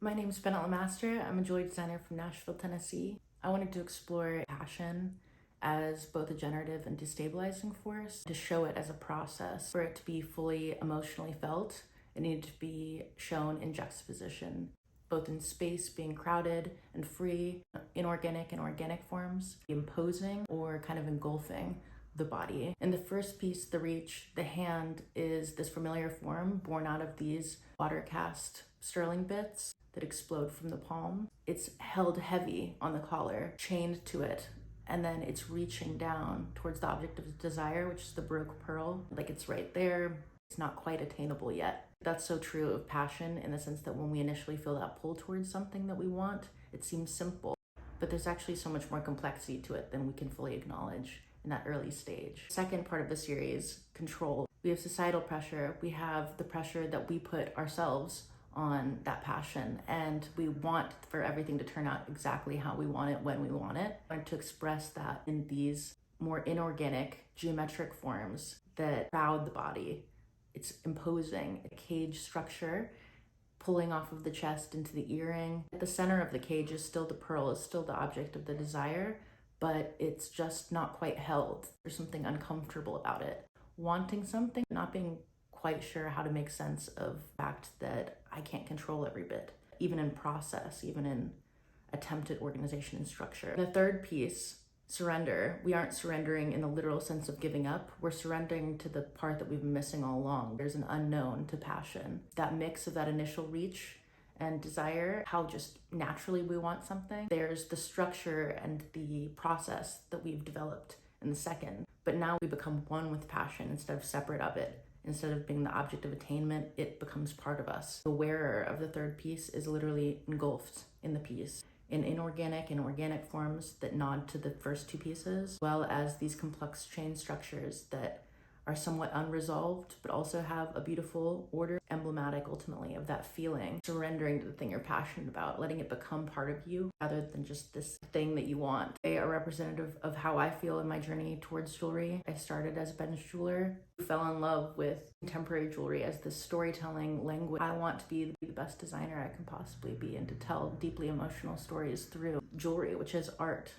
My name is Bennett Lemaster. I'm a jewelry designer from Nashville, Tennessee. I wanted to explore passion as both a generative and destabilizing force, to show it as a process. For it to be fully emotionally felt, it needed to be shown in juxtaposition, both in space being crowded and free, inorganic and organic forms, imposing or kind of engulfing the body. In the first piece, The Reach, the hand is this familiar form born out of these water cast sterling bits that explode from the palm. It's held heavy on the collar, chained to it, and then it's reaching down towards the object of desire, which is the Baroque pearl. Like it's right there, it's not quite attainable yet. That's so true of passion in the sense that when we initially feel that pull towards something that we want, it seems simple, but there's actually so much more complexity to it than we can fully acknowledge in that early stage. Second part of the series, control. We have societal pressure. We have the pressure that we put ourselves on that passion, and we want for everything to turn out exactly how we want it when we want it. I wanted to express that in these more inorganic geometric forms that crowd the body. It's imposing a cage structure, pulling off of the chest into the earring. At the center of the cage is still the pearl, is still the object of the desire, but it's just not quite held. There's something uncomfortable about it. Wanting something, not being quite sure how to make sense of the fact that I can't control every bit, even in process, even in attempted organization and structure. The third piece, surrender. We aren't surrendering in the literal sense of giving up. We're surrendering to the part that we've been missing all along. There's an unknown to passion. That mix of that initial reach and desire, how just naturally we want something. There's the structure and the process that we've developed in the second. But now we become one with passion instead of separate of it. Instead of being the object of attainment, it becomes part of us. The wearer of the third piece is literally engulfed in the piece, in inorganic and organic forms that nod to the first two pieces, as well as these complex chain structures that are somewhat unresolved, but also have a beautiful order, emblematic ultimately of that feeling, surrendering to the thing you're passionate about, letting it become part of you rather than just this thing that you want. They are representative of how I feel in my journey towards jewelry. I started as a bench jeweler, fell in love with contemporary jewelry as this storytelling language. I want to be the best designer I can possibly be and to tell deeply emotional stories through jewelry, which is art.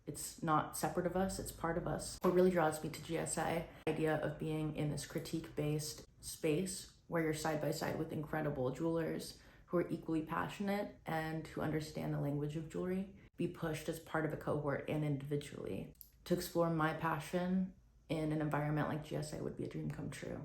It's not separate of us, it's part of us. What really draws me to GSI, the idea of being in this critique-based space where you're side by side with incredible jewelers who are equally passionate and who understand the language of jewelry, be pushed as part of a cohort and individually. To explore my passion in an environment like GSI would be a dream come true.